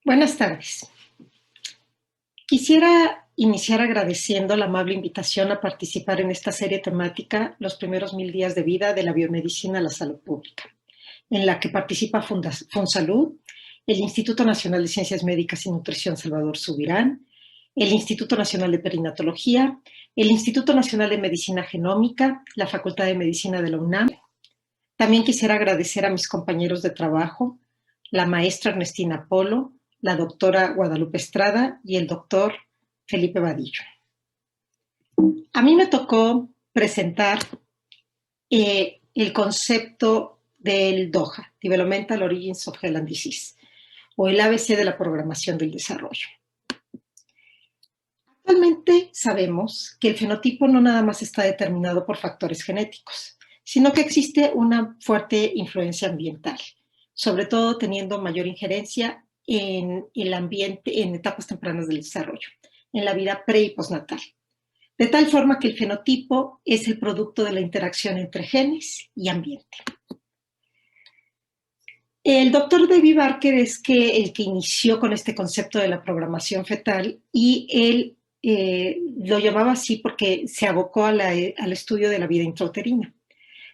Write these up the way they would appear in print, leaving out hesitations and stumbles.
Buenas tardes. Quisiera iniciar agradeciendo la amable invitación a participar en esta serie temática Los primeros 1000 días de vida de la biomedicina a la salud pública, en la que participa Fonsalud, el Instituto Nacional de Ciencias Médicas y Nutrición Salvador Subirán, el Instituto Nacional de Perinatología, el Instituto Nacional de Medicina Genómica, la Facultad de Medicina de la UNAM. También quisiera agradecer a mis compañeros de trabajo, la maestra Ernestina Polo, la doctora Guadalupe Estrada y el doctor Felipe Vadillo. A mí me tocó presentar el concepto del DOHA, Developmental Origins of Health and Disease, o el ABC de la programación del desarrollo. Actualmente sabemos que el fenotipo no nada más está determinado por factores genéticos, sino que existe una fuerte influencia ambiental, sobre todo teniendo mayor injerencia en el ambiente en etapas tempranas del desarrollo, en la vida pre y postnatal. De tal forma que el fenotipo es el producto de la interacción entre genes y ambiente. El doctor David Barker es el que inició con este concepto de la programación fetal y él lo llamaba así porque se abocó al estudio de la vida intrauterina.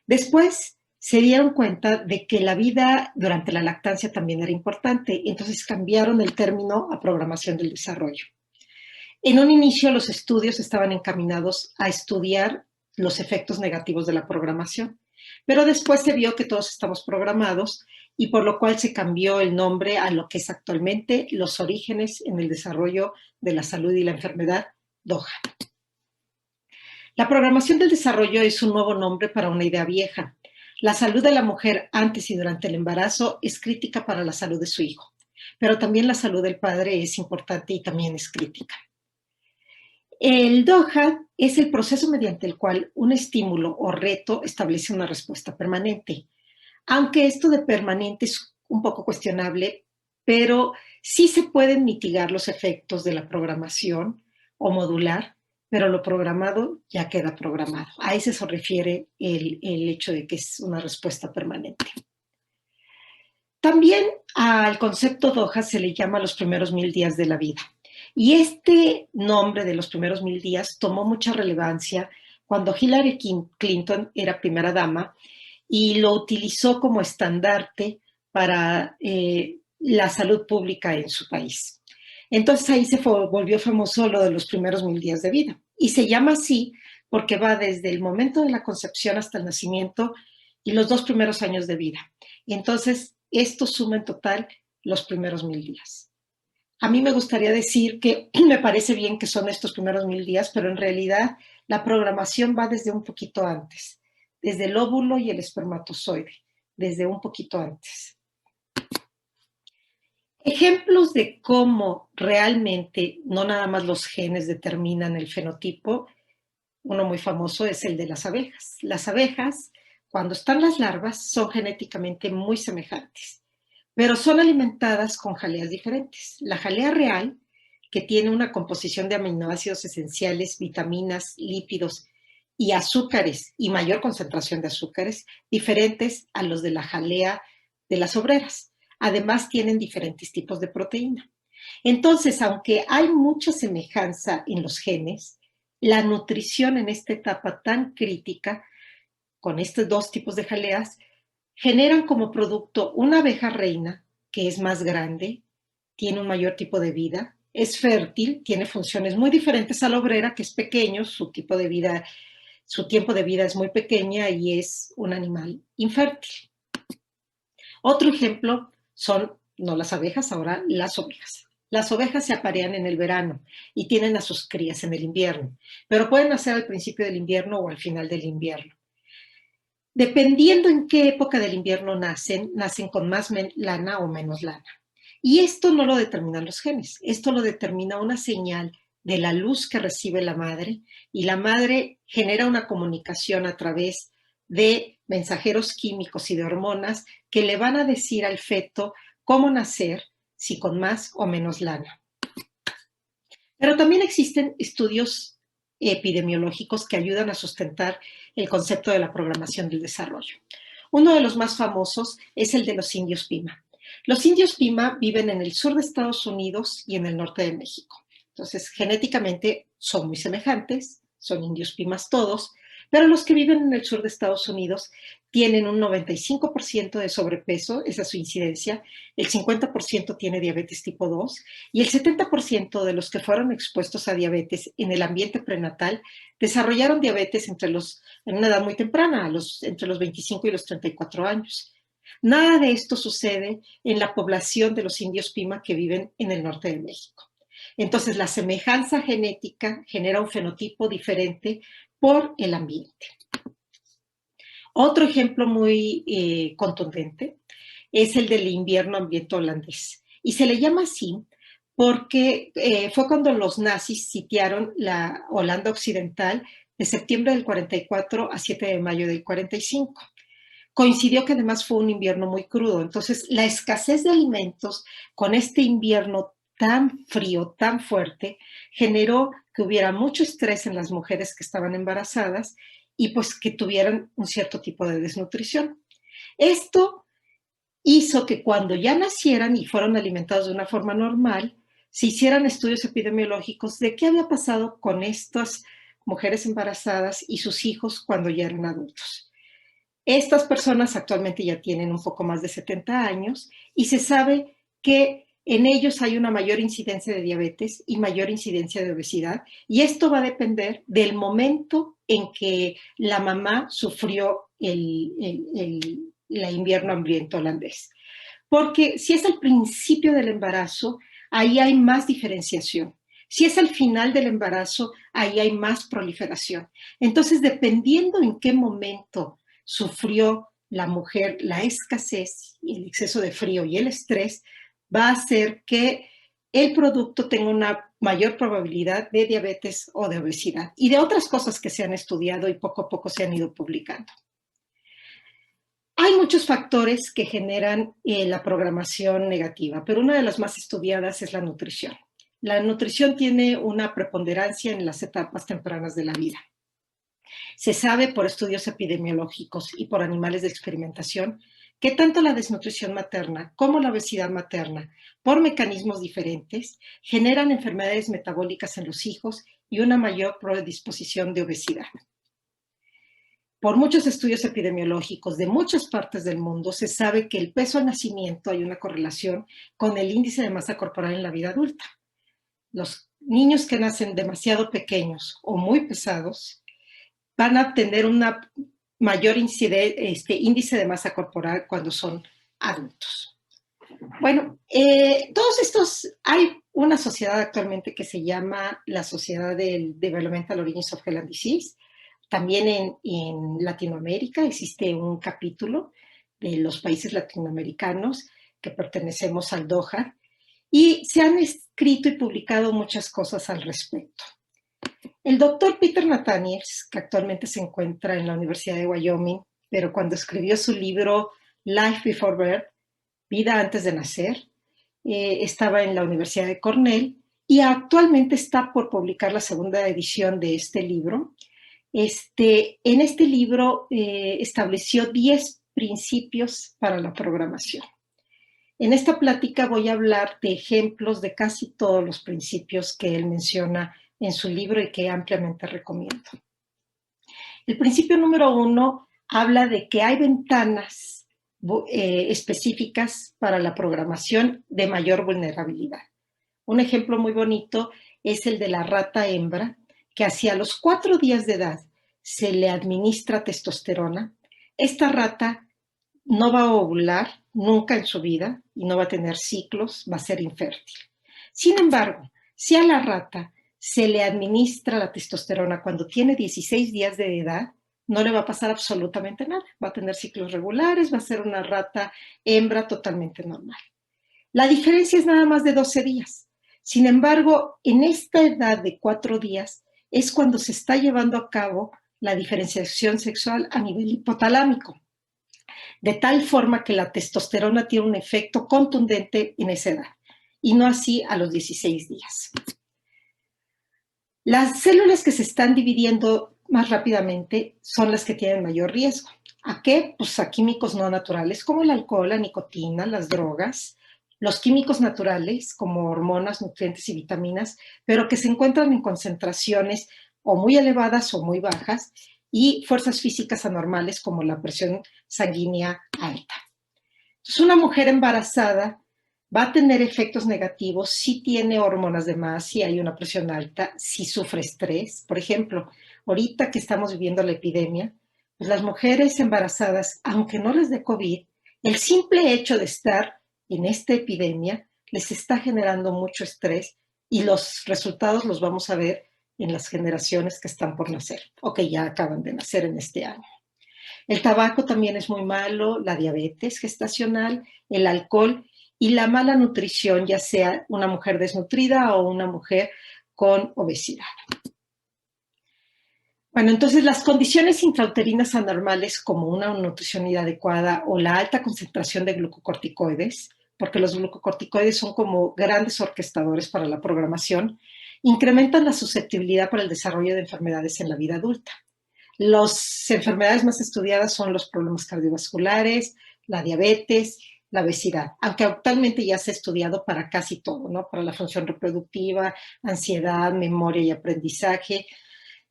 Después se dieron cuenta de que la vida durante la lactancia también era importante, entonces cambiaron el término a programación del desarrollo. En un inicio los estudios estaban encaminados a estudiar los efectos negativos de la programación, pero después se vio que todos estamos programados y por lo cual se cambió el nombre a lo que es actualmente los orígenes en el desarrollo de la salud y la enfermedad, DOHA. La programación del desarrollo es un nuevo nombre para una idea vieja. La salud de la mujer antes y durante el embarazo es crítica para la salud de su hijo, pero también la salud del padre es importante y también es crítica. El DOHA es el proceso mediante el cual un estímulo o reto establece una respuesta permanente. Aunque esto de permanente es un poco cuestionable, pero sí se pueden mitigar los efectos de la programación o modular, pero lo programado ya queda programado. A eso se refiere el hecho de que es una respuesta permanente. También al concepto DOHA se le llama los primeros 1000 días de la vida. Y este nombre de los primeros 1000 días tomó mucha relevancia cuando Hillary Clinton era primera dama y lo utilizó como estandarte para la salud pública en su país. Entonces ahí se volvió famoso lo de los primeros 1000 días de vida. Y se llama así porque va desde el momento de la concepción hasta el nacimiento y los 2 primeros años de vida. Y entonces esto suma en total los primeros 1000 días. A mí me gustaría decir que me parece bien que son estos primeros 1000 días, pero en realidad la programación va desde un poquito antes, desde el óvulo y el espermatozoide, desde un poquito antes. Ejemplos de cómo realmente no nada más los genes determinan el fenotipo, uno muy famoso es el de las abejas. Las abejas, cuando están las larvas, son genéticamente muy semejantes, pero son alimentadas con jaleas diferentes. La jalea real, que tiene una composición de aminoácidos esenciales, vitaminas, lípidos y azúcares, y mayor concentración de azúcares, diferentes a los de la jalea de las obreras. Además, tienen diferentes tipos de proteína. Entonces, aunque hay mucha semejanza en los genes, la nutrición en esta etapa tan crítica, con estos dos tipos de jaleas, generan como producto una abeja reina que es más grande, tiene un mayor tipo de vida, es fértil, tiene funciones muy diferentes a la obrera, que es pequeño, su tiempo de vida es muy pequeña y es un animal infértil. Otro ejemplo son, no las abejas, ahora las ovejas. Las ovejas se aparean en el verano y tienen a sus crías en el invierno, pero pueden nacer al principio del invierno o al final del invierno. Dependiendo en qué época del invierno nacen con más lana o menos lana. Y esto no lo determinan los genes, esto lo determina una señal de la luz que recibe la madre, y la madre genera una comunicación a través de mensajeros químicos y de hormonas que le van a decir al feto cómo nacer, si con más o menos lana. Pero también existen estudios epidemiológicos que ayudan a sustentar el concepto de la programación del desarrollo. Uno de los más famosos es el de los indios Pima. Los indios Pima viven en el sur de Estados Unidos y en el norte de México. Entonces, genéticamente son muy semejantes, son indios Pimas todos, pero los que viven en el sur de Estados Unidos tienen un 95% de sobrepeso, esa es su incidencia, el 50% tiene diabetes tipo 2 y el 70% de los que fueron expuestos a diabetes en el ambiente prenatal desarrollaron diabetes en una edad muy temprana, entre los 25 y los 34 años. Nada de esto sucede en la población de los indios Pima que viven en el norte de México. Entonces, la semejanza genética genera un fenotipo diferente por el ambiente. Otro ejemplo muy contundente es el del invierno ambiente holandés. Y se le llama así porque fue cuando los nazis sitiaron la Holanda Occidental de septiembre del 44 a 7 de mayo del 45. Coincidió que además fue un invierno muy crudo. Entonces, la escasez de alimentos con este invierno tan frío, tan fuerte, generó que hubiera mucho estrés en las mujeres que estaban embarazadas y pues que tuvieran un cierto tipo de desnutrición. Esto hizo que cuando ya nacieran y fueron alimentados de una forma normal, se hicieran estudios epidemiológicos de qué había pasado con estas mujeres embarazadas y sus hijos cuando ya eran adultos. Estas personas actualmente ya tienen un poco más de 70 años y se sabe que en ellos hay una mayor incidencia de diabetes y mayor incidencia de obesidad, y esto va a depender del momento en que la mamá sufrió el invierno hambriento holandés. Porque si es al principio del embarazo, ahí hay más diferenciación. Si es al final del embarazo, ahí hay más proliferación. Entonces, dependiendo en qué momento sufrió la mujer la escasez, el exceso de frío y el estrés, va a hacer que el producto tenga una mayor probabilidad de diabetes o de obesidad y de otras cosas que se han estudiado y poco a poco se han ido publicando. Hay muchos factores que generan la programación negativa, pero una de las más estudiadas es la nutrición. La nutrición tiene una preponderancia en las etapas tempranas de la vida. Se sabe por estudios epidemiológicos y por animales de experimentación que tanto la desnutrición materna como la obesidad materna, por mecanismos diferentes, generan enfermedades metabólicas en los hijos y una mayor predisposición de obesidad. Por muchos estudios epidemiológicos de muchas partes del mundo, se sabe que el peso al nacimiento hay una correlación con el índice de masa corporal en la vida adulta. Los niños que nacen demasiado pequeños o muy pesados van a tener una mayor índice de masa corporal cuando son adultos. Bueno, todos estos, hay una sociedad actualmente que se llama la Sociedad del Developmental Origins of Health and Disease. También en Latinoamérica existe un capítulo de los países latinoamericanos que pertenecemos al DOHA y se han escrito y publicado muchas cosas al respecto. El doctor Peter Nathaniels, que actualmente se encuentra en la Universidad de Wyoming, pero cuando escribió su libro Life Before Birth, Vida antes de nacer, estaba en la Universidad de Cornell y actualmente está por publicar la segunda edición de este libro. En este libro estableció 10 principios para la programación. En esta plática voy a hablar de ejemplos de casi todos los principios que él menciona en su libro y que ampliamente recomiendo. El principio número 1 habla de que hay ventanas específicas para la programación de mayor vulnerabilidad. Un ejemplo muy bonito es el de la rata hembra, que hacia los 4 días de edad se le administra testosterona. Esta rata no va a ovular nunca en su vida y no va a tener ciclos, va a ser infértil. Sin embargo, si a la rata se le administra la testosterona cuando tiene 16 días de edad, no le va a pasar absolutamente nada. Va a tener ciclos regulares, va a ser una rata hembra totalmente normal. La diferencia es nada más de 12 días. Sin embargo, en esta edad de 4 días es cuando se está llevando a cabo la diferenciación sexual a nivel hipotalámico, de tal forma que la testosterona tiene un efecto contundente en esa edad, y no así a los 16 días. Las células que se están dividiendo más rápidamente son las que tienen mayor riesgo. ¿A qué? Pues a químicos no naturales como el alcohol, la nicotina, las drogas, los químicos naturales como hormonas, nutrientes y vitaminas, pero que se encuentran en concentraciones o muy elevadas o muy bajas, y fuerzas físicas anormales como la presión sanguínea alta. Entonces, una mujer embarazada va a tener efectos negativos si tiene hormonas de más, si hay una presión alta, si sufre estrés. Por ejemplo, ahorita que estamos viviendo la epidemia, pues las mujeres embarazadas, aunque no les dé COVID, el simple hecho de estar en esta epidemia les está generando mucho estrés, y los resultados los vamos a ver en las generaciones que están por nacer o que ya acaban de nacer en este año. El tabaco también es muy malo, la diabetes gestacional, el alcohol y la mala nutrición, ya sea una mujer desnutrida o una mujer con obesidad. Bueno, entonces las condiciones intrauterinas anormales como una nutrición inadecuada o la alta concentración de glucocorticoides, porque los glucocorticoides son como grandes orquestadores para la programación, incrementan la susceptibilidad para el desarrollo de enfermedades en la vida adulta. Las enfermedades más estudiadas son los problemas cardiovasculares, la diabetes, la obesidad, aunque actualmente ya se ha estudiado para casi todo, ¿no? Para la función reproductiva, ansiedad, memoria y aprendizaje.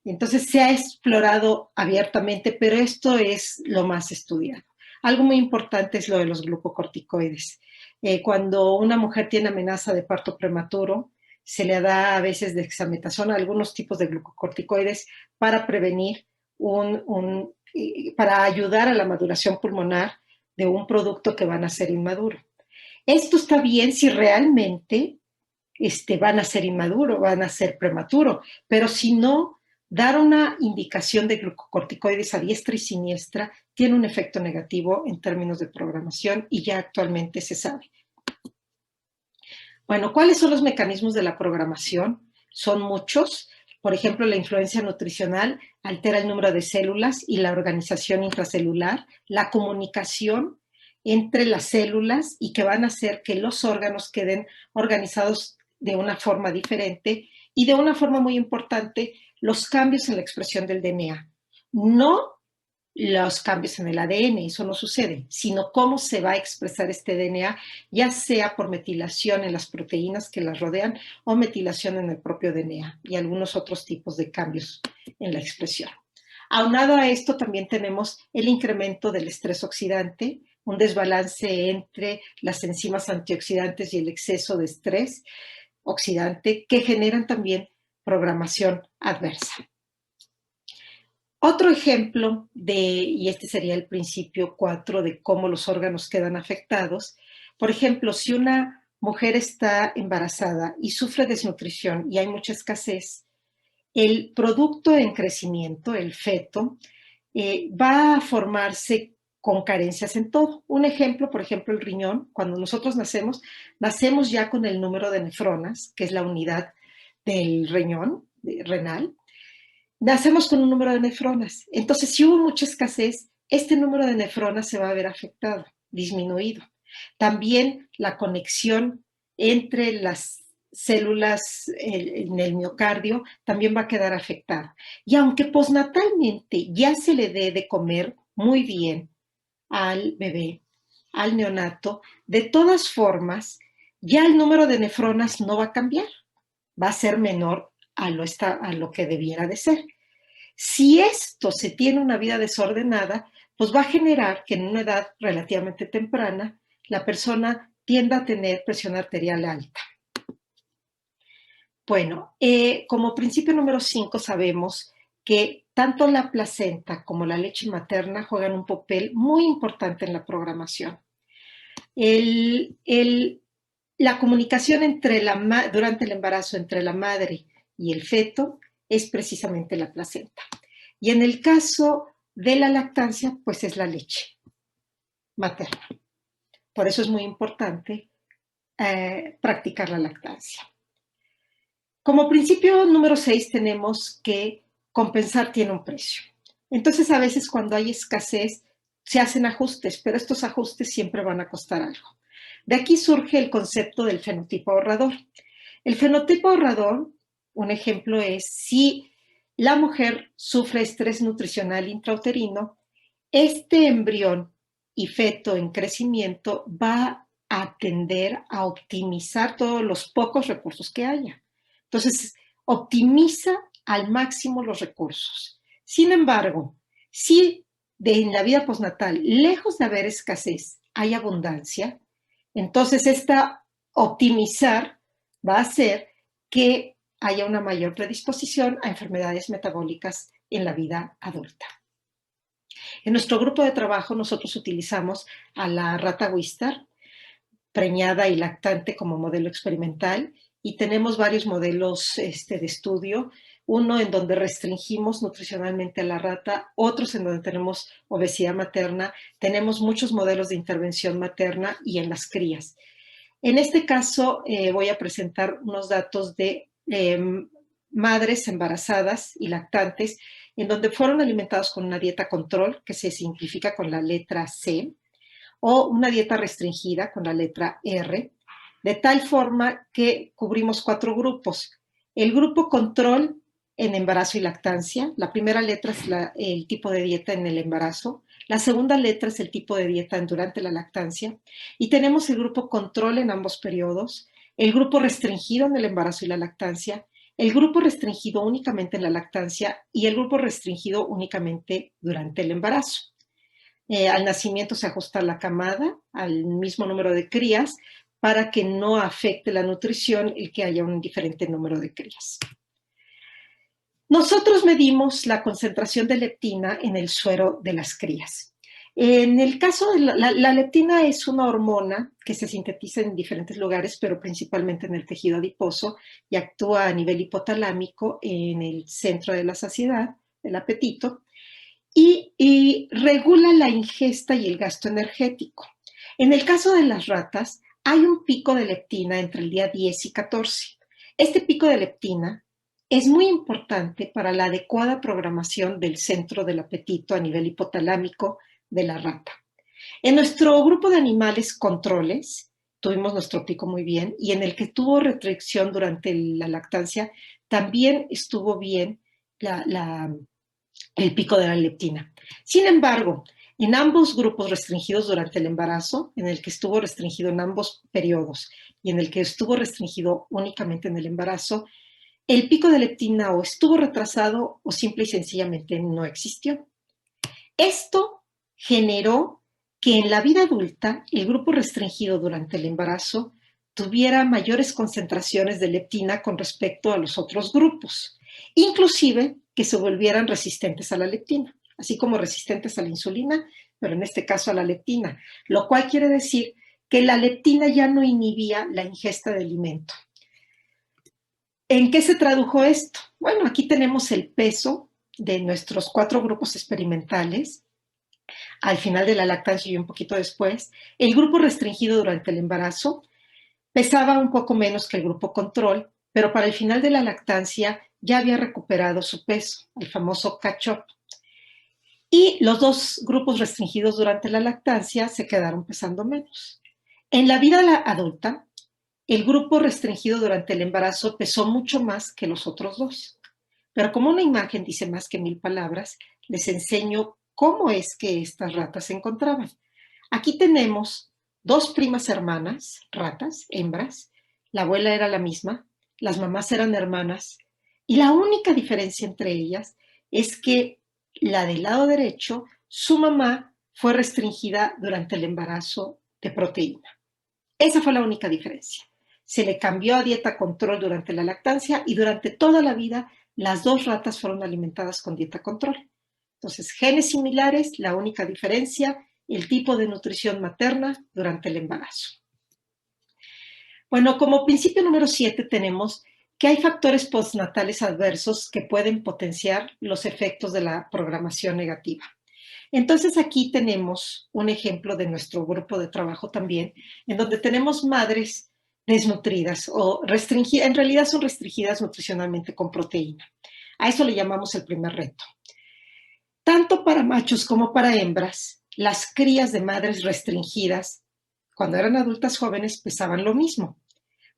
Entonces se ha explorado abiertamente, pero esto es lo más estudiado. Algo muy importante es lo de los glucocorticoides. Cuando una mujer tiene amenaza de parto prematuro, se le da a veces dexametasona, algunos tipos de glucocorticoides para prevenir para ayudar a la maduración pulmonar de un producto que van a ser inmaduro. Esto está bien si realmente van a ser inmaduro, van a ser prematuro, pero si no, dar una indicación de glucocorticoides a diestra y siniestra tiene un efecto negativo en términos de programación, y ya actualmente se sabe. Bueno, ¿cuáles son los mecanismos de la programación? Son muchos. Por ejemplo, la influencia nutricional altera el número de células y la organización intracelular, la comunicación entre las células, y que van a hacer que los órganos queden organizados de una forma diferente, y de una forma muy importante, los cambios en la expresión del DNA. No los cambios en el ADN, eso no sucede, sino cómo se va a expresar este DNA, ya sea por metilación en las proteínas que las rodean o metilación en el propio DNA, y algunos otros tipos de cambios en la expresión. Aunado a esto, también tenemos el incremento del estrés oxidante, un desbalance entre las enzimas antioxidantes y el exceso de estrés oxidante, que generan también programación adversa. Otro ejemplo y este sería el principio 4 de cómo los órganos quedan afectados. Por ejemplo, si una mujer está embarazada y sufre desnutrición y hay mucha escasez, el producto en crecimiento, el feto, va a formarse con carencias en todo. Un ejemplo, por ejemplo, el riñón. Cuando nosotros nacemos ya con el número de nefronas, que es la unidad del riñón renal. Nacemos con un número de nefronas. Entonces, si hubo mucha escasez, este número de nefronas se va a ver afectado, disminuido. También la conexión entre las células en el miocardio también va a quedar afectada. Y aunque postnatalmente ya se le dé de comer muy bien al bebé, al neonato, de todas formas, ya el número de nefronas no va a cambiar, va a ser menor a lo que debiera de ser. Si esto se tiene una vida desordenada, pues va a generar que en una edad relativamente temprana la persona tienda a tener presión arterial alta. Bueno, como principio número 5 sabemos que tanto la placenta como la leche materna juegan un papel muy importante en la programación. La comunicación durante el embarazo entre la madre y el feto es precisamente la placenta. Y en el caso de la lactancia, pues es la leche materna. Por eso es muy importante practicar la lactancia. Como principio número 6 tenemos que compensar tiene un precio. Entonces, a veces cuando hay escasez, se hacen ajustes, pero estos ajustes siempre van a costar algo. De aquí surge el concepto del fenotipo ahorrador. El fenotipo ahorrador, un ejemplo es si la mujer sufre estrés nutricional intrauterino, este embrión y feto en crecimiento va a tender a optimizar todos los pocos recursos que haya. Entonces, optimiza al máximo los recursos. Sin embargo, si en la vida postnatal, lejos de haber escasez, hay abundancia, entonces esta optimizar va a hacer que haya una mayor predisposición a enfermedades metabólicas en la vida adulta. En nuestro grupo de trabajo nosotros utilizamos a la rata Wistar, preñada y lactante como modelo experimental, y tenemos varios modelos de estudio, uno en donde restringimos nutricionalmente a la rata, otros en donde tenemos obesidad materna, tenemos muchos modelos de intervención materna y en las crías. En este caso voy a presentar unos datos de madres embarazadas y lactantes en donde fueron alimentados con una dieta control, que se simplifica con la letra C, o una dieta restringida con la letra R, de tal forma que cubrimos 4 grupos. El grupo control en embarazo y lactancia, la primera letra es el tipo de dieta en el embarazo, la segunda letra es el tipo de dieta durante la lactancia, y tenemos el grupo control en ambos periodos, el grupo restringido en el embarazo y la lactancia, el grupo restringido únicamente en la lactancia y el grupo restringido únicamente durante el embarazo. Al nacimiento se ajusta la camada al mismo número de crías para que no afecte la nutrición el que haya un diferente número de crías. Nosotros medimos la concentración de leptina en el suero de las crías. En el caso de la leptina es una hormona que se sintetiza en diferentes lugares, pero principalmente en el tejido adiposo y actúa a nivel hipotalámico en el centro de la saciedad, el apetito, y regula la ingesta y el gasto energético. En el caso de las ratas, hay un pico de leptina entre el día 10 y 14. Este pico de leptina es muy importante para la adecuada programación del centro del apetito a nivel hipotalámico de la rata. En nuestro grupo de animales controles, tuvimos nuestro pico muy bien, y en el que tuvo restricción durante la lactancia, también estuvo bien el pico de la leptina. Sin embargo, en ambos grupos restringidos durante el embarazo, en el que estuvo restringido en ambos periodos y en el que estuvo restringido únicamente en el embarazo, el pico de leptina o estuvo retrasado o simple y sencillamente no existió. Esto generó que en la vida adulta el grupo restringido durante el embarazo tuviera mayores concentraciones de leptina con respecto a los otros grupos, inclusive que se volvieran resistentes a la leptina, así como resistentes a la insulina, pero en este caso a la leptina, lo cual quiere decir que la leptina ya no inhibía la ingesta de alimento. ¿En qué se tradujo esto? Bueno, aquí tenemos el peso de nuestros 4 grupos experimentales al final de la lactancia y un poquito después. El grupo restringido durante el embarazo pesaba un poco menos que el grupo control, pero para el final de la lactancia ya había recuperado su peso, el famoso catch-up. Y los 2 grupos restringidos durante la lactancia se quedaron pesando menos. En la vida adulta, el grupo restringido durante el embarazo pesó mucho más que los otros 2. Pero como una imagen dice más que 1000 palabras, les enseño cómo es que estas ratas se encontraban. Aquí tenemos 2 primas hermanas, ratas, hembras. La abuela era la misma, las mamás eran hermanas, y la única diferencia entre ellas es que la del lado derecho, su mamá fue restringida durante el embarazo de proteína. Esa fue la única diferencia. Se le cambió a dieta control durante la lactancia y durante toda la vida las 2 ratas fueron alimentadas con dieta control. Entonces, genes similares, la única diferencia, el tipo de nutrición materna durante el embarazo. Bueno, como principio número 7 tenemos que hay factores postnatales adversos que pueden potenciar los efectos de la programación negativa. Entonces aquí tenemos un ejemplo de nuestro grupo de trabajo también, en donde tenemos madres desnutridas o restringidas, en realidad son restringidas nutricionalmente con proteína. A eso le llamamos el primer reto. Tanto para machos como para hembras, las crías de madres restringidas, cuando eran adultas jóvenes, pesaban lo mismo,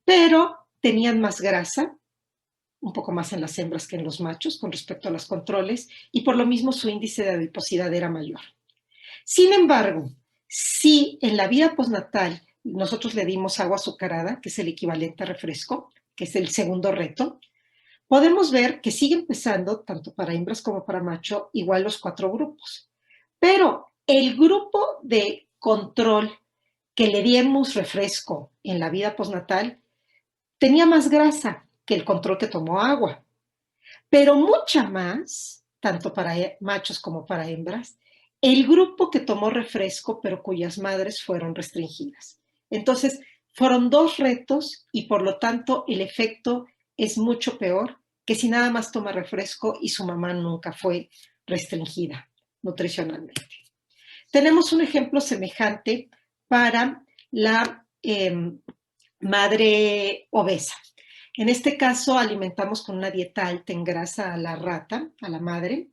pero tenían más grasa, un poco más en las hembras que en los machos con respecto a los controles, y por lo mismo su índice de adiposidad era mayor. Sin embargo, si en la vida postnatal nosotros le dimos agua azucarada, que es el equivalente a refresco, que es el segundo reto, podemos ver que sigue empezando, tanto para hembras como para macho, igual los 4 grupos. Pero el grupo de control que le dimos refresco en la vida postnatal tenía más grasa que el control que tomó agua, pero mucha más, tanto para machos como para hembras, el grupo que tomó refresco, pero cuyas madres fueron restringidas. Entonces, fueron 2 retos y por lo tanto el efecto es mucho peor que si nada más toma refresco y su mamá nunca fue restringida nutricionalmente. Tenemos un ejemplo semejante para la madre obesa. En este caso, alimentamos con una dieta alta en grasa a la rata, a la madre,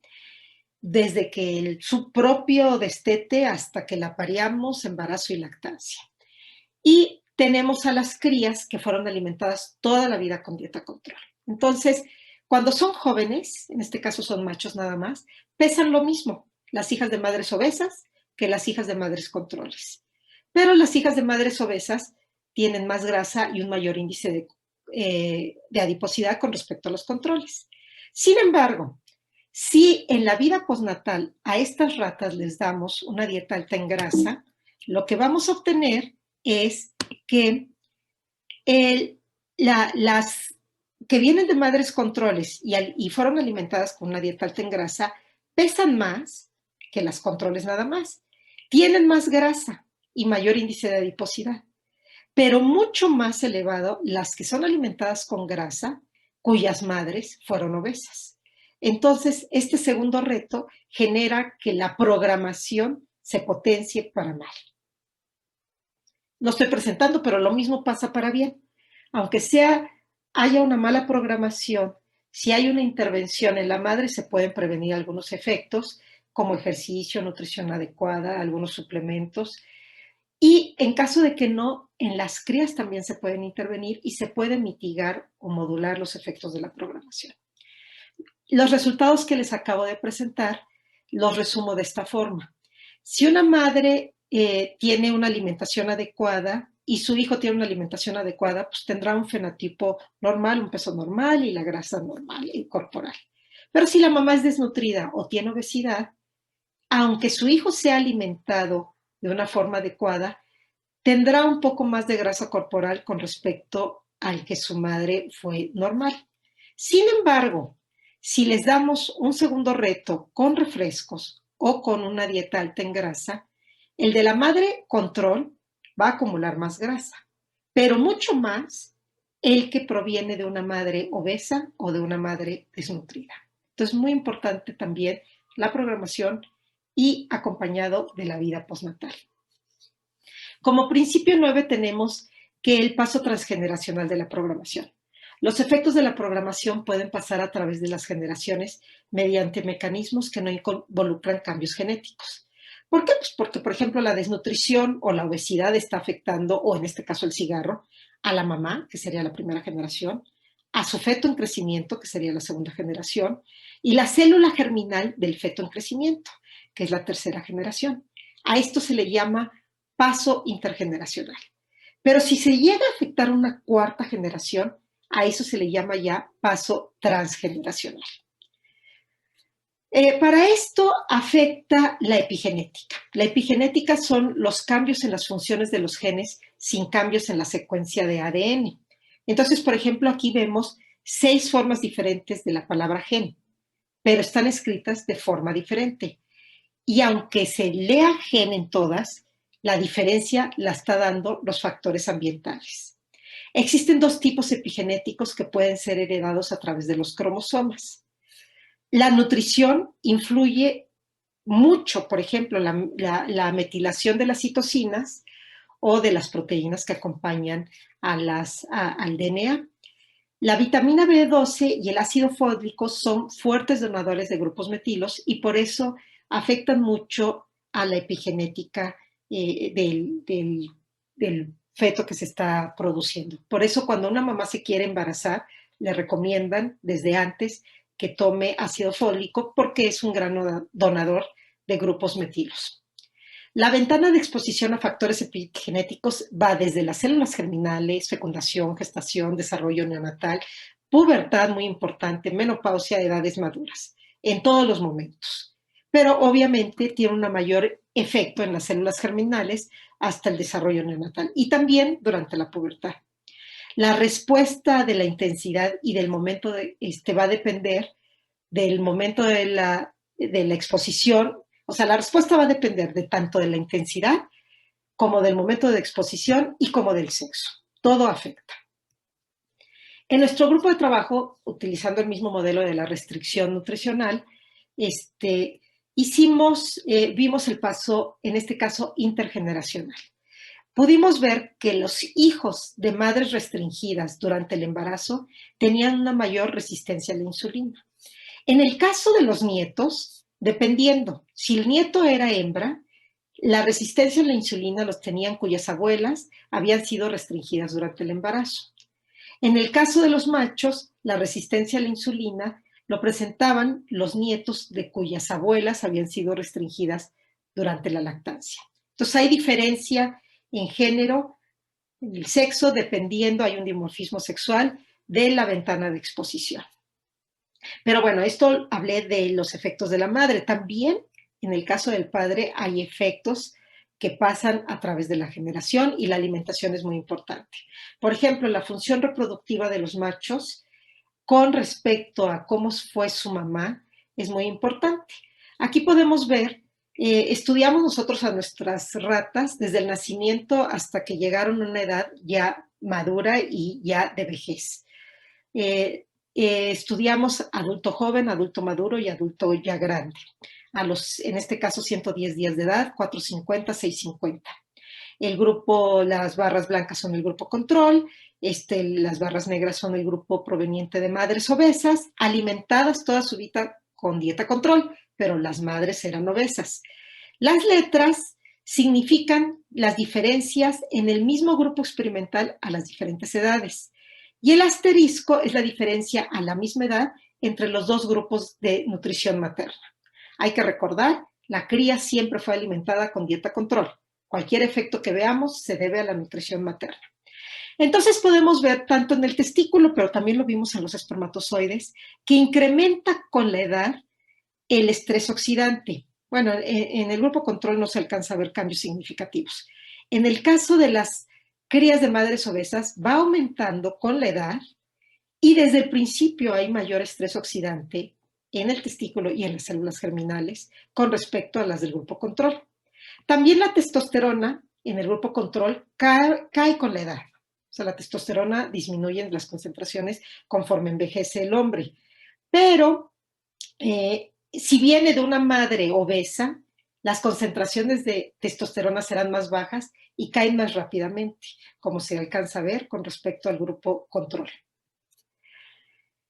desde que su propio destete hasta que la pariamos, embarazo y lactancia. Y tenemos a las crías que fueron alimentadas toda la vida con dieta control. Entonces, cuando son jóvenes, en este caso son machos nada más, pesan lo mismo las hijas de madres obesas que las hijas de madres controles. Pero las hijas de madres obesas tienen más grasa y un mayor índice de adiposidad con respecto a los controles. Sin embargo, si en la vida postnatal a estas ratas les damos una dieta alta en grasa, lo que vamos a obtener es que las que vienen de madres controles y fueron alimentadas con una dieta alta en grasa pesan más que las controles nada más. Tienen más grasa y mayor índice de adiposidad, pero mucho más elevado las que son alimentadas con grasa cuyas madres fueron obesas. Entonces, este segundo reto genera que la programación se potencie para mal. Lo estoy presentando, pero lo mismo pasa para bien. Aunque haya una mala programación, si hay una intervención en la madre, se pueden prevenir algunos efectos, como ejercicio, nutrición adecuada, algunos suplementos. Y en caso de que no, en las crías también se pueden intervenir y se pueden mitigar o modular los efectos de la programación. Los resultados que les acabo de presentar los resumo de esta forma. Si una madre tiene una alimentación adecuada y su hijo tiene una alimentación adecuada, pues tendrá un fenotipo normal, un peso normal y la grasa normal y corporal. Pero si la mamá es desnutrida o tiene obesidad, aunque su hijo sea alimentado de una forma adecuada, tendrá un poco más de grasa corporal con respecto al que su madre fue normal. Sin embargo, si les damos un segundo reto con refrescos o con una dieta alta en grasa, el de la madre control va a acumular más grasa, pero mucho más el que proviene de una madre obesa o de una madre desnutrida. Entonces, muy importante también la programación y acompañado de la vida postnatal. Como principio 9 tenemos que el paso transgeneracional de la programación. Los efectos de la programación pueden pasar a través de las generaciones mediante mecanismos que no involucran cambios genéticos. ¿Por qué? Pues porque, por ejemplo, la desnutrición o la obesidad está afectando, o en este caso el cigarro, a la mamá, que sería la primera generación, a su feto en crecimiento, que sería la segunda generación, y la célula germinal del feto en crecimiento, que es la tercera generación. A esto se le llama paso intergeneracional. Pero si se llega a afectar una cuarta generación, a eso se le llama ya paso transgeneracional. Para esto afecta la epigenética. La epigenética son los cambios en las funciones de los genes sin cambios en la secuencia de ADN. Entonces, por ejemplo, aquí vemos 6 formas diferentes de la palabra gen, pero están escritas de forma diferente. Y aunque se lea gen en todas, la diferencia la está dando los factores ambientales. Existen 2 tipos epigenéticos que pueden ser heredados a través de los cromosomas. La nutrición influye mucho, por ejemplo, la metilación de las citocinas o de las proteínas que acompañan al DNA. La vitamina B12 y el ácido fólico son fuertes donadores de grupos metilos y por eso afectan mucho a la epigenética del feto que se está produciendo. Por eso cuando una mamá se quiere embarazar, le recomiendan desde antes que tome ácido fólico porque es un gran donador de grupos metilos. La ventana de exposición a factores epigenéticos va desde las células germinales, fecundación, gestación, desarrollo neonatal, pubertad muy importante, menopausia, edades maduras, en todos los momentos. Pero obviamente tiene un mayor efecto en las células germinales hasta el desarrollo neonatal y también durante la pubertad. La respuesta de la intensidad y del momento va a depender del momento de la exposición. O sea, la respuesta va a depender de tanto de la intensidad como del momento de exposición y como del sexo. Todo afecta. En nuestro grupo de trabajo, utilizando el mismo modelo de la restricción nutricional, vimos el paso, en este caso, intergeneracional. Pudimos ver que los hijos de madres restringidas durante el embarazo tenían una mayor resistencia a la insulina. En el caso de los nietos, dependiendo, si el nieto era hembra, la resistencia a la insulina los tenían cuyas abuelas habían sido restringidas durante el embarazo. En el caso de los machos, la resistencia a la insulina lo presentaban los nietos de cuyas abuelas habían sido restringidas durante la lactancia. Entonces hay diferencia en género, en el sexo, dependiendo, hay un dimorfismo sexual de la ventana de exposición. Pero bueno, esto hablé de los efectos de la madre. También en el caso del padre hay efectos que pasan a través de la generación y la alimentación es muy importante. Por ejemplo, la función reproductiva de los machos con respecto a cómo fue su mamá es muy importante. Aquí podemos ver, estudiamos nosotros a nuestras ratas desde el nacimiento hasta que llegaron a una edad ya madura y ya de vejez. Estudiamos adulto joven, adulto maduro y adulto ya grande. En este caso, 110 días de edad, 450, 650. El grupo, las barras blancas son el grupo control, las barras negras son el grupo proveniente de madres obesas, alimentadas toda su vida con dieta control, pero las madres eran obesas. Las letras significan las diferencias en el mismo grupo experimental a las diferentes edades. Y el asterisco es la diferencia a la misma edad entre los dos grupos de nutrición materna. Hay que recordar, la cría siempre fue alimentada con dieta control. Cualquier efecto que veamos se debe a la nutrición materna. Entonces podemos ver tanto en el testículo, pero también lo vimos en los espermatozoides, que incrementa con la edad el estrés oxidante. Bueno, en el grupo control no se alcanza a ver cambios significativos. En el caso de las crías de madres obesas, va aumentando con la edad y desde el principio hay mayor estrés oxidante en el testículo y en las células germinales con respecto a las del grupo control. También la testosterona en el grupo control cae con la edad. O sea, la testosterona disminuye en las concentraciones conforme envejece el hombre. Pero si viene de una madre obesa, las concentraciones de testosterona serán más bajas y caen más rápidamente, como se alcanza a ver con respecto al grupo control.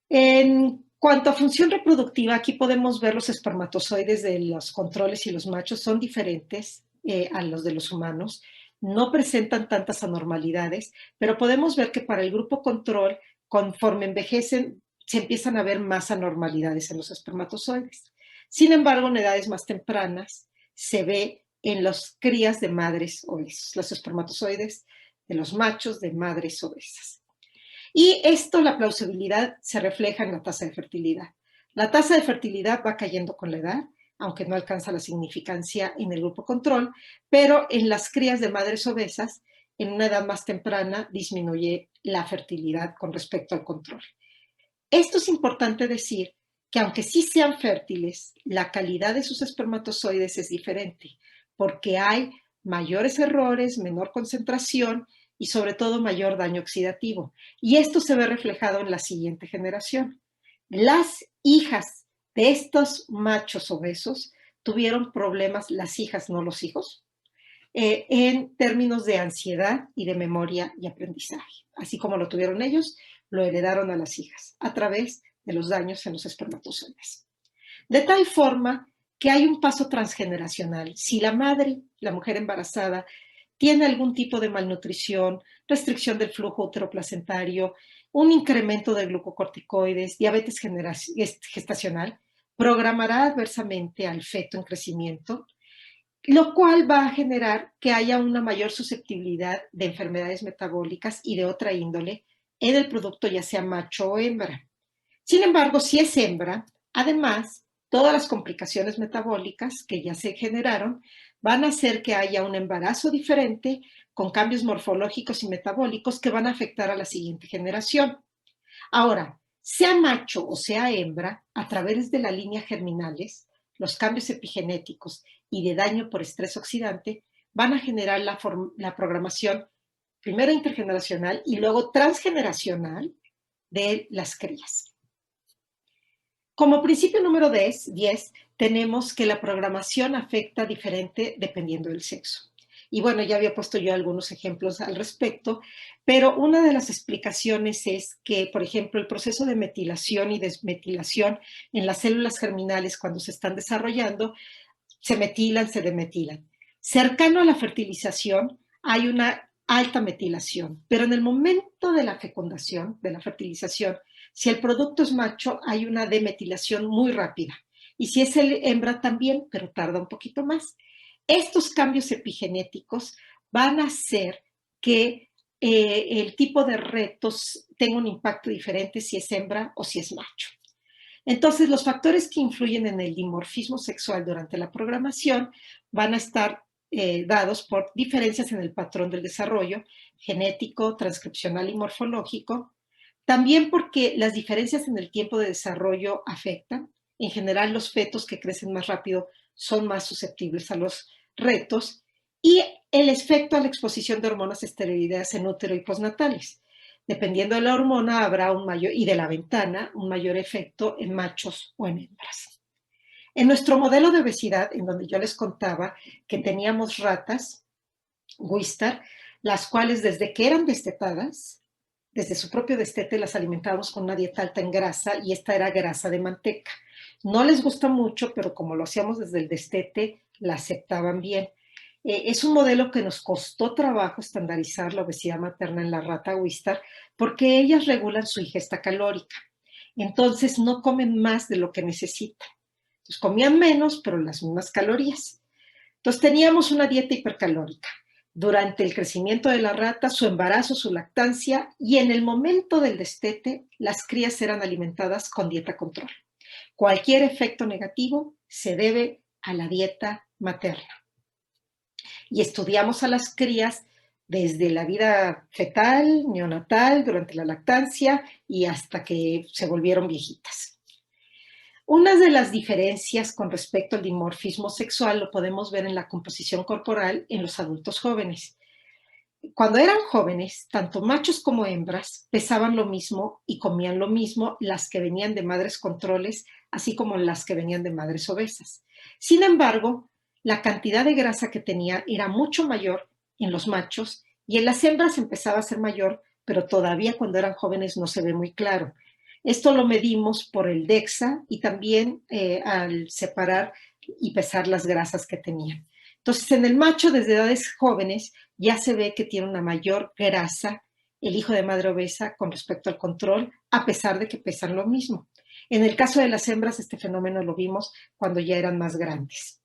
En cuanto a función reproductiva, aquí podemos ver los espermatozoides de los controles y los machos son diferentes a los de los humanos. No presentan tantas anormalidades, pero podemos ver que para el grupo control, conforme envejecen, se empiezan a ver más anormalidades en los espermatozoides. Sin embargo, en edades más tempranas se ve en las crías de madres obesas, los espermatozoides de los machos de madres obesas. Y esto, la plausibilidad, se refleja en la tasa de fertilidad. La tasa de fertilidad va cayendo con la edad, aunque no alcanza la significancia en el grupo control, pero en las crías de madres obesas, en una edad más temprana, disminuye la fertilidad con respecto al control. Esto es importante decir que aunque sí sean fértiles, la calidad de sus espermatozoides es diferente, porque hay mayores errores, menor concentración y sobre todo mayor daño oxidativo. Y esto se ve reflejado en la siguiente generación. Las hijas de estos machos obesos tuvieron problemas, las hijas, no los hijos, en términos de ansiedad y de memoria y aprendizaje. Así como lo tuvieron ellos, lo heredaron a las hijas a través de los daños en los espermatozoides. De tal forma que hay un paso transgeneracional. Si la madre, la mujer embarazada, tiene algún tipo de malnutrición, restricción del flujo uteroplacentario, un incremento de glucocorticoides, diabetes gestacional, programará adversamente al feto en crecimiento lo cual va a generar que haya una mayor susceptibilidad de enfermedades metabólicas y de otra índole en el producto, ya sea macho o hembra. Sin embargo, si es hembra, además, todas las complicaciones metabólicas que ya se generaron van a hacer que haya un embarazo diferente con cambios morfológicos y metabólicos que van a afectar a la siguiente generación. Ahora, sea macho o sea hembra, a través de la línea germinales, los cambios epigenéticos y de daño por estrés oxidante van a generar la programación primero intergeneracional y luego transgeneracional de las crías. Como principio número 10, tenemos que la programación afecta diferente dependiendo del sexo. Y bueno, ya había puesto yo algunos ejemplos al respecto, pero una de las explicaciones es que, por ejemplo, el proceso de metilación y desmetilación en las células germinales cuando se están desarrollando, se metilan, se demetilan. Cercano a la fertilización hay una alta metilación, pero en el momento de la fecundación, de la fertilización, si el producto es macho, hay una demetilación muy rápida. Y si es el hembra también, pero tarda un poquito más. Estos cambios epigenéticos van a hacer que el tipo de retos tenga un impacto diferente si es hembra o si es macho. Entonces, los factores que influyen en el dimorfismo sexual durante la programación van a estar dados por diferencias en el patrón del desarrollo genético, transcripcional y morfológico. También porque las diferencias en el tiempo de desarrollo afectan. En general, los fetos que crecen más rápido son más susceptibles a los retos. Y el efecto a la exposición de hormonas esteroideas en útero y postnatales. Dependiendo de la hormona, habrá un mayor, y de la ventana, un mayor efecto en machos o en hembras. En nuestro modelo de obesidad, en donde yo les contaba que teníamos ratas, Wistar, las cuales desde que eran destetadas, desde su propio destete las alimentábamos con una dieta alta en grasa y esta era grasa de manteca. No les gusta mucho, pero como lo hacíamos desde el destete, la aceptaban bien. Es un modelo que nos costó trabajo estandarizar la obesidad materna en la rata Wistar porque ellas regulan su ingesta calórica. Entonces no comen más de lo que necesitan. Entonces comían menos, pero las mismas calorías. Entonces teníamos una dieta hipercalórica durante el crecimiento de la rata, su embarazo, su lactancia y en el momento del destete, las crías eran alimentadas con dieta control. Cualquier efecto negativo se debe a la dieta materna. Y estudiamos a las crías desde la vida fetal, neonatal, durante la lactancia y hasta que se volvieron viejitas. Una de las diferencias con respecto al dimorfismo sexual lo podemos ver en la composición corporal en los adultos jóvenes. Cuando eran jóvenes, tanto machos como hembras pesaban lo mismo y comían lo mismo las que venían de madres controles, así como las que venían de madres obesas. Sin embargo, la cantidad de grasa que tenía era mucho mayor en los machos y en las hembras empezaba a ser mayor, pero todavía cuando eran jóvenes no se ve muy claro. Esto lo medimos por el DEXA y también al separar y pesar las grasas que tenían. Entonces, en el macho desde edades jóvenes ya se ve que tiene una mayor grasa el hijo de madre obesa con respecto al control, a pesar de que pesan lo mismo. En el caso de las hembras, este fenómeno lo vimos cuando ya eran más grandes.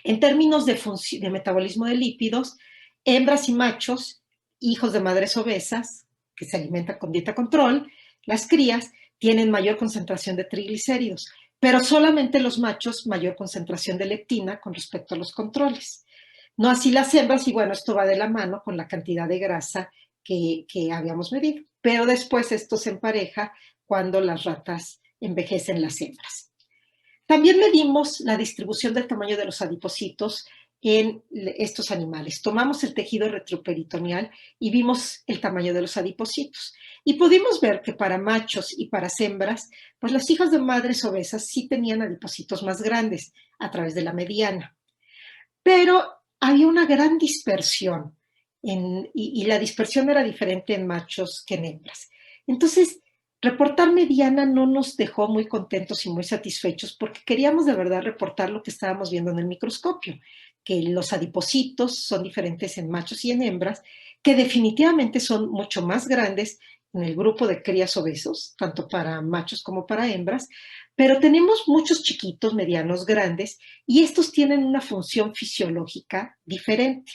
En términos de metabolismo de lípidos, hembras y machos, hijos de madres obesas, que se alimentan con dieta control, las crías tienen mayor concentración de triglicéridos, pero solamente los machos mayor concentración de leptina con respecto a los controles. No así las hembras, y bueno, esto va de la mano con la cantidad de grasa que habíamos medido. Pero después esto se empareja cuando las ratas envejecen las hembras. También medimos la distribución del tamaño de los adipocitos en estos animales. Tomamos el tejido retroperitoneal y vimos el tamaño de los adipocitos. Y pudimos ver que para machos y para hembras, pues las hijas de madres obesas sí tenían adipocitos más grandes a través de la mediana. Pero había una gran dispersión y la dispersión era diferente en machos que en hembras. Entonces, reportar mediana no nos dejó muy contentos y muy satisfechos porque queríamos de verdad reportar lo que estábamos viendo en el microscopio, que los adipocitos son diferentes en machos y en hembras, que definitivamente son mucho más grandes en el grupo de crías obesos, tanto para machos como para hembras, pero tenemos muchos chiquitos, medianos, grandes, y estos tienen una función fisiológica diferente.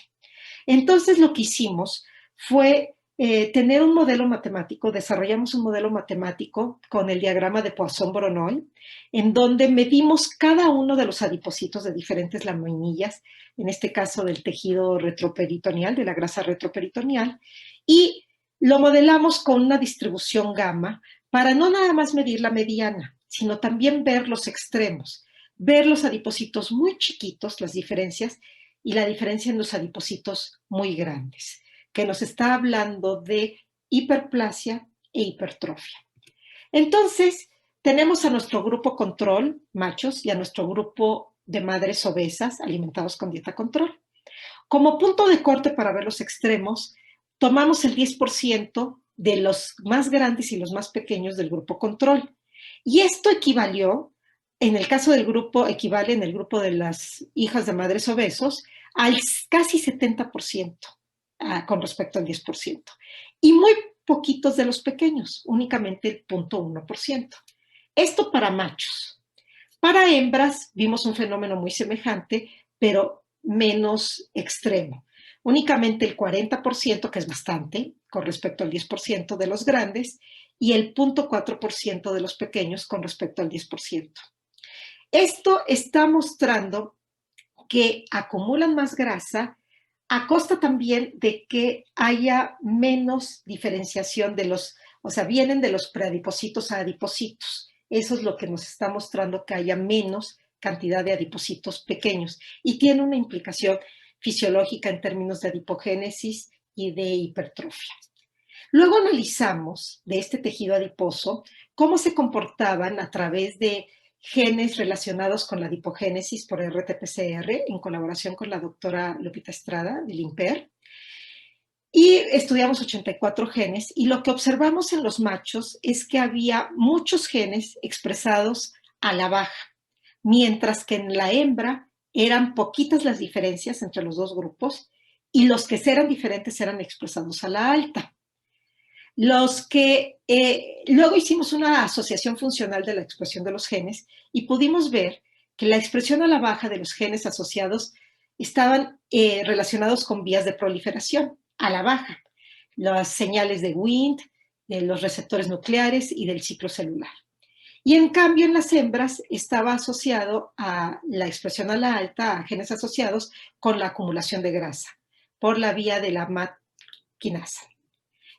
Entonces lo que hicimos fue tener un modelo matemático, desarrollamos un modelo matemático con el diagrama de Poisson-Bronoy, en donde medimos cada uno de los adipocitos de diferentes laminillas, en este caso del tejido retroperitoneal, de la grasa retroperitoneal, y lo modelamos con una distribución gamma para no nada más medir la mediana, sino también ver los extremos, ver los adipocitos muy chiquitos, las diferencias, y la diferencia en los adipocitos muy grandes, que nos está hablando de hiperplasia e hipertrofia. Entonces, tenemos a nuestro grupo control, machos, y a nuestro grupo de madres obesas alimentados con dieta control. Como punto de corte para ver los extremos, tomamos el 10% de los más grandes y los más pequeños del grupo control. Y esto equivalió, en el caso del grupo, equivale en el grupo de las hijas de madres obesos, al casi 70% con respecto al 10%. Y muy poquitos de los pequeños, únicamente el 0.1%. Esto para machos. Para hembras vimos un fenómeno muy semejante, pero menos extremo. Únicamente el 40%, que es bastante, con respecto al 10% de los grandes, y el 0.4% de los pequeños con respecto al 10%. Esto está mostrando que acumulan más grasa a costa también de que haya menos diferenciación de los, o sea, vienen de los preadipocitos a adipocitos. Eso es lo que nos está mostrando que haya menos cantidad de adipocitos pequeños y tiene una implicación fisiológica en términos de adipogénesis y de hipertrofia. Luego analizamos de este tejido adiposo cómo se comportaban a través de genes relacionados con la adipogénesis por RT-PCR en colaboración con la doctora Lupita Estrada del INPER. Y estudiamos 84 genes y lo que observamos en los machos es que había muchos genes expresados a la baja, mientras que en la hembra eran poquitas las diferencias entre los dos grupos y los que eran diferentes eran expresados a la alta. Luego hicimos una asociación funcional de la expresión de los genes y pudimos ver que la expresión a la baja de los genes asociados estaban relacionados con vías de proliferación a la baja, las señales de Wnt, de los receptores nucleares y del ciclo celular. Y en cambio en las hembras estaba asociado a la expresión a la alta, a genes asociados con la acumulación de grasa por la vía de la MAT quinasa.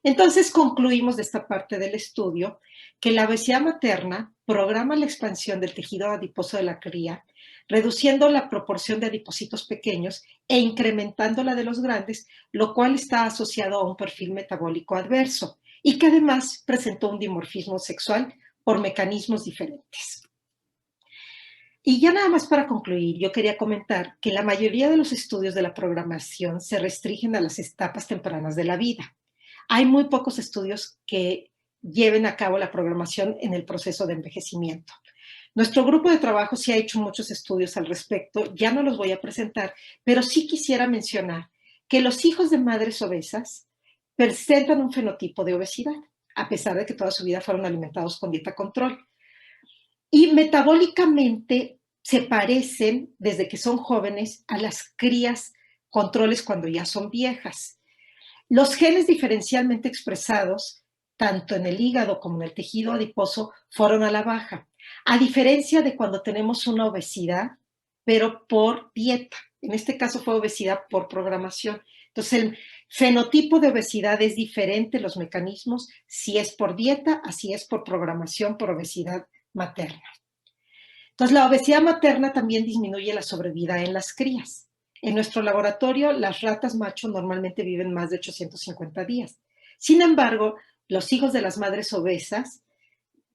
Entonces concluimos de esta parte del estudio que la obesidad materna programa la expansión del tejido adiposo de la cría, reduciendo la proporción de adipocitos pequeños e incrementando la de los grandes, lo cual está asociado a un perfil metabólico adverso y que además presentó un dimorfismo sexual por mecanismos diferentes. Y ya nada más para concluir, yo quería comentar que la mayoría de los estudios de la programación se restringen a las etapas tempranas de la vida. Hay muy pocos estudios que lleven a cabo la programación en el proceso de envejecimiento. Nuestro grupo de trabajo sí ha hecho muchos estudios al respecto, ya no los voy a presentar, pero sí quisiera mencionar que los hijos de madres obesas presentan un fenotipo de obesidad, a pesar de que toda su vida fueron alimentados con dieta control. Y metabólicamente se parecen desde que son jóvenes a las crías controles cuando ya son viejas. Los genes diferencialmente expresados, tanto en el hígado como en el tejido adiposo, fueron a la baja, a diferencia de cuando tenemos una obesidad, pero por dieta. En este caso fue obesidad por programación. Entonces, el fenotipo de obesidad es diferente, los mecanismos, si es por dieta, así es por programación, por obesidad materna. Entonces, la obesidad materna también disminuye la sobrevida en las crías. En nuestro laboratorio, las ratas macho normalmente viven más de 850 días. Sin embargo, los hijos de las madres obesas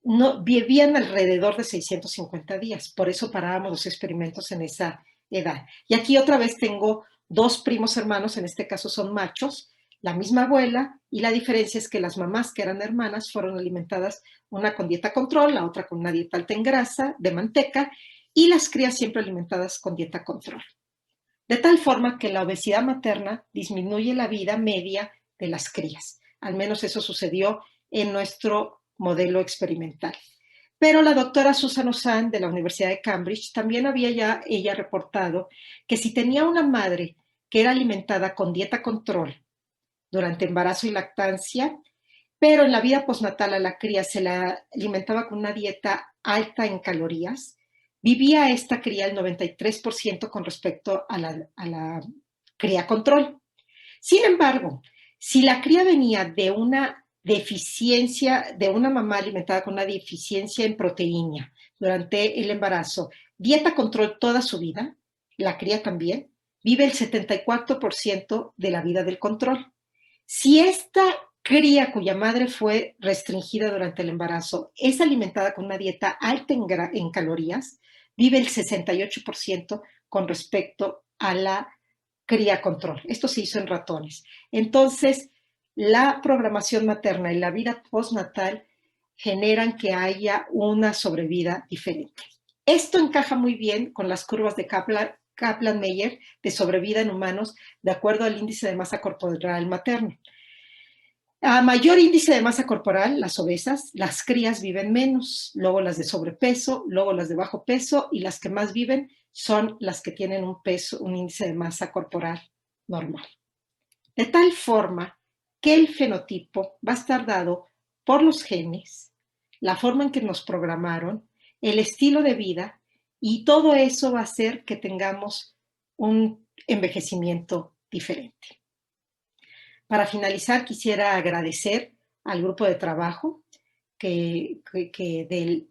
no, vivían alrededor de 650 días. Por eso parábamos los experimentos en esa edad. Y aquí otra vez tengo dos primos hermanos, en este caso son machos, la misma abuela, y la diferencia es que las mamás que eran hermanas fueron alimentadas, una con dieta control, la otra con una dieta alta en grasa, de manteca, y las crías siempre alimentadas con dieta control. De tal forma que la obesidad materna disminuye la vida media de las crías. Al menos eso sucedió en nuestro modelo experimental. Pero la doctora Susan Ozanne de la Universidad de Cambridge también había ya ella reportado que si tenía una madre que era alimentada con dieta control durante embarazo y lactancia, pero en la vida postnatal a la cría se la alimentaba con una dieta alta en calorías, vivía esta cría el 93% con respecto a la cría control. Sin embargo, si la cría venía de una deficiencia, de una mamá alimentada con una deficiencia en proteína durante el embarazo, dieta control toda su vida, la cría también, vive el 74% de la vida del control. Si esta cría cuya madre fue restringida durante el embarazo es alimentada con una dieta alta en calorías, vive el 68% con respecto a la cría control. Esto se hizo en ratones. Entonces, la programación materna y la vida postnatal generan que haya una sobrevida diferente. Esto encaja muy bien con las curvas de Kaplan-Meier de sobrevida en humanos de acuerdo al índice de masa corporal materno. A mayor índice de masa corporal, las obesas, las crías viven menos, luego las de sobrepeso, luego las de bajo peso y las que más viven son las que tienen un índice de masa corporal normal. De tal forma que el fenotipo va a estar dado por los genes, la forma en que nos programaron, el estilo de vida y todo eso va a hacer que tengamos un envejecimiento diferente. Para finalizar, quisiera agradecer al grupo de trabajo del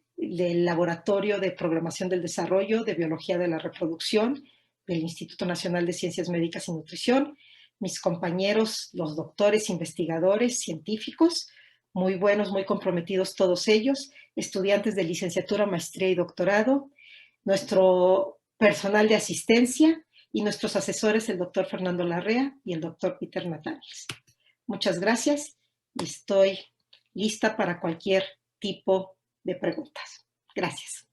Laboratorio de Programación del Desarrollo de Biología de la Reproducción del Instituto Nacional de Ciencias Médicas y Nutrición, mis compañeros, los doctores, investigadores, científicos, muy buenos, muy comprometidos todos ellos, estudiantes de licenciatura, maestría y doctorado, nuestro personal de asistencia, y nuestros asesores, el doctor Fernando Larrea y el doctor Peter Natales. Muchas gracias y estoy lista para cualquier tipo de preguntas. Gracias.